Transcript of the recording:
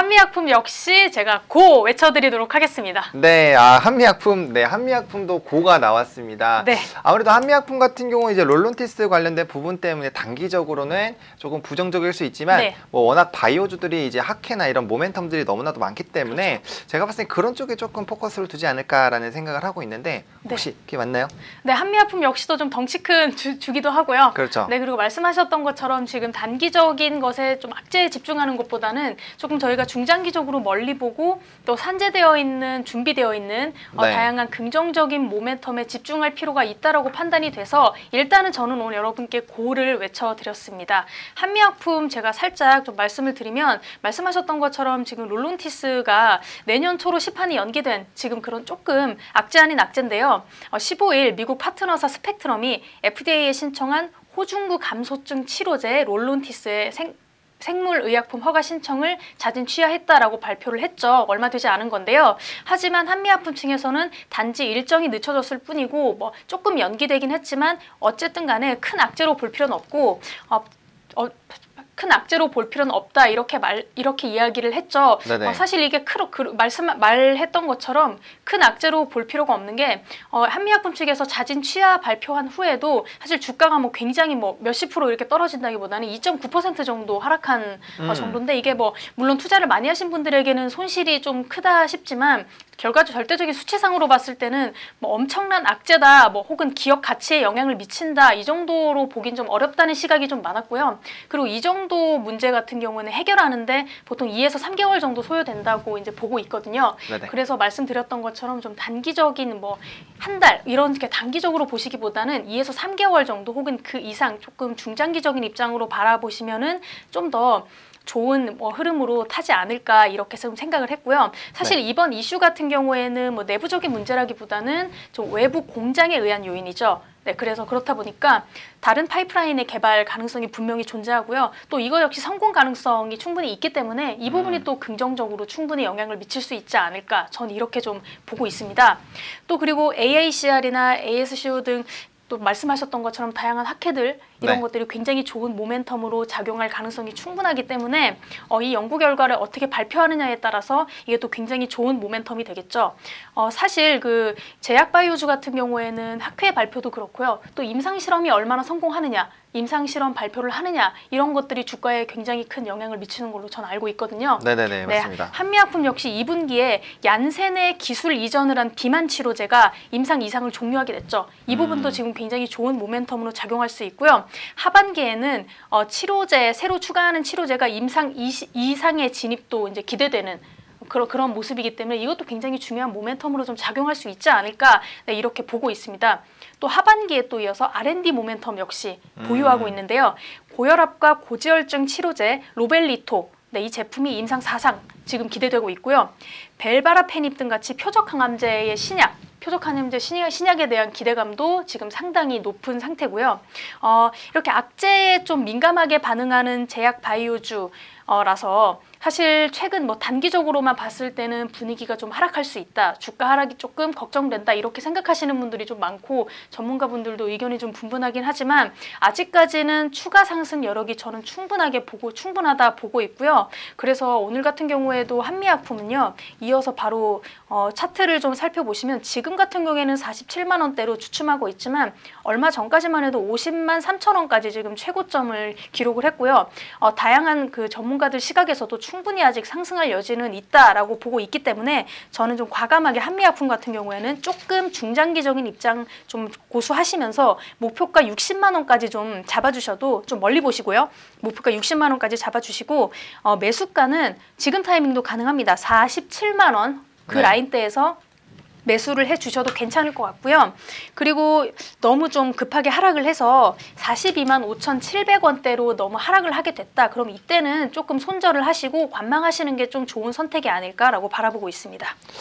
한미약품 역시 제가 고 외쳐드리도록 하겠습니다. 네, 한미약품, 한미약품도 고가 나왔습니다. 네. 아무래도 한미약품 같은 경우는 이제 롤론티스 관련된 부분 때문에 단기적으로는 조금 부정적일 수 있지만, 네. 뭐 워낙 바이오주들이 이제 학회나 이런 모멘텀들이 너무나도 많기 때문에 그렇죠. 제가 봤을 때 그런 쪽에 조금 포커스를 두지 않을까라는 생각을 하고 있는데, 혹시 그게 맞나요? 네, 한미약품 역시도 좀 덩치 큰 주기도 하고요. 그렇죠. 네, 그리고 말씀하셨던 것처럼 지금 단기적인 것에 좀 악재에 집중하는 것보다는 조금 저희가 중장기적으로 멀리 보고 또 산재되어 있는, 준비되어 있는 네. 다양한 긍정적인 모멘텀에 집중할 필요가 있다라고 판단이 돼서 일단은 저는 오늘 여러분께 고를 외쳐드렸습니다. 한미약품 제가 살짝 좀 말씀을 드리면 말씀하셨던 것처럼 지금 롤론티스가 내년 초로 시판이 연기된 지금 그런 조금 악재 아닌 악재인데요. 15일 미국 파트너사 스펙트럼이 FDA에 신청한 호중구 감소증 치료제 롤론티스의 생물의약품 허가 신청을 자진 취하했다라고 발표를 했죠. 얼마 되지 않은 건데요. 하지만 한미약품 측에서는 단지 일정이 늦춰졌을 뿐이고 뭐 조금 연기되긴 했지만 어쨌든 간에 큰 악재로 볼 필요는 없고 큰 악재로 볼 필요는 없다 이렇게 이야기를 했죠. 사실 이게 말했던 것처럼 큰 악재로 볼 필요가 없는 게 한미약품 측에서 자진 취하 발표한 후에도 사실 주가가 뭐 굉장히 뭐 몇십 프로 이렇게 떨어진다기보다는 2.9% 정도 하락한 정도인데 이게 뭐 물론 투자를 많이 하신 분들에게는 손실이 좀 크다 싶지만 결과적 절대적인 수치상으로 봤을 때는 뭐 엄청난 악재다, 뭐 혹은 기업 가치에 영향을 미친다 이 정도로 보긴 좀 어렵다는 시각이 좀 많았고요. 그리고 이 정도 문제 같은 경우는 해결하는데 보통 2에서 3개월 정도 소요된다고 이제 보고 있거든요. 네네. 그래서 말씀드렸던 것처럼 좀 단기적인 뭐 한 달 이렇게 단기적으로 보시기보다는 2에서 3개월 정도 혹은 그 이상 조금 중장기적인 입장으로 바라보시면은 좀 더 좋은 흐름으로 타지 않을까 이렇게 좀 생각을 했고요. 사실 네. 이번 이슈 같은 경우에는 뭐 내부적인 문제라기보다는 좀 외부 공장에 의한 요인이죠. 네, 그래서 그렇다 보니까 다른 파이프라인의 개발 가능성이 분명히 존재하고요. 또 이거 역시 성공 가능성이 충분히 있기 때문에 이 부분이 또 긍정적으로 충분히 영향을 미칠 수 있지 않을까 저는 이렇게 좀 보고 있습니다. 또 그리고 AACR이나 ASCO 등 또 말씀하셨던 것처럼 다양한 학회들 이런 것들이 굉장히 좋은 모멘텀으로 작용할 가능성이 충분하기 때문에 이 연구 결과를 어떻게 발표하느냐에 따라서 이게 또 굉장히 좋은 모멘텀이 되겠죠. 사실 그 제약바이오주 같은 경우에는 학회 발표도 그렇고요. 또 임상실험이 얼마나 성공하느냐, 임상실험 발표를 하느냐 이런 것들이 주가에 굉장히 큰 영향을 미치는 걸로 저는 알고 있거든요. 네네네, 맞습니다. 한미약품 역시 2분기에 얀센의 기술 이전을 한 비만 치료제가 임상 이상을 종료하게 됐죠. 이 부분도 지금 굉장히 좋은 모멘텀으로 작용할 수 있고요. 하반기에는 치료제 새로 추가하는 치료제가 임상 이상의 진입도 이제 기대되는 그런 모습이기 때문에 이것도 굉장히 중요한 모멘텀으로 좀 작용할 수 있지 않을까 이렇게 보고 있습니다. 또 하반기에 또 이어서 R&D 모멘텀 역시 보유하고 있는데요. 고혈압과 고지혈증 치료제 로벨리토 이 제품이 임상 4상 지금 기대되고 있고요. 벨바라페닙 등 같이 표적 항암제의 신약 표적항암제 신약에 대한 기대감도 지금 상당히 높은 상태고요. 이렇게 악재에 좀 민감하게 반응하는 제약 바이오주라서 사실 최근 뭐 단기적으로만 봤을 때는 분위기가 좀 하락할 수 있다. 주가 하락이 조금 걱정된다. 이렇게 생각하시는 분들이 좀 많고 전문가분들도 의견이 좀 분분하긴 하지만 아직까지는 추가 상승 여력이 저는 충분하다 보고 있고요. 그래서 오늘 같은 경우에도 한미약품은요. 이어서 바로 차트를 좀 살펴보시면 지금 같은 경우에는 47만 원대로 주춤하고 있지만 얼마 전까지만 해도 50만 3천 원까지 지금 최고점을 기록을 했고요. 다양한 그 전문가들 시각에서도 충분히 아직 상승할 여지는 있다라고 보고 있기 때문에 저는 좀 과감하게 한미약품 같은 경우에는 조금 중장기적인 입장 좀 고수하시면서 목표가 60만 원까지 좀 잡아주셔도 좀 멀리 보시고요. 목표가 60만 원까지 잡아주시고 매수가는 지금 타이밍도 가능합니다. 47만 원 그 라인대에서 매수를 해주셔도 괜찮을 것 같고요. 그리고 너무 좀 급하게 하락을 해서 42만 5,700원대로 너무 하락을 하게 됐다. 그럼 이때는 조금 손절을 하시고 관망하시는 게 좀 좋은 선택이 아닐까라고 바라보고 있습니다.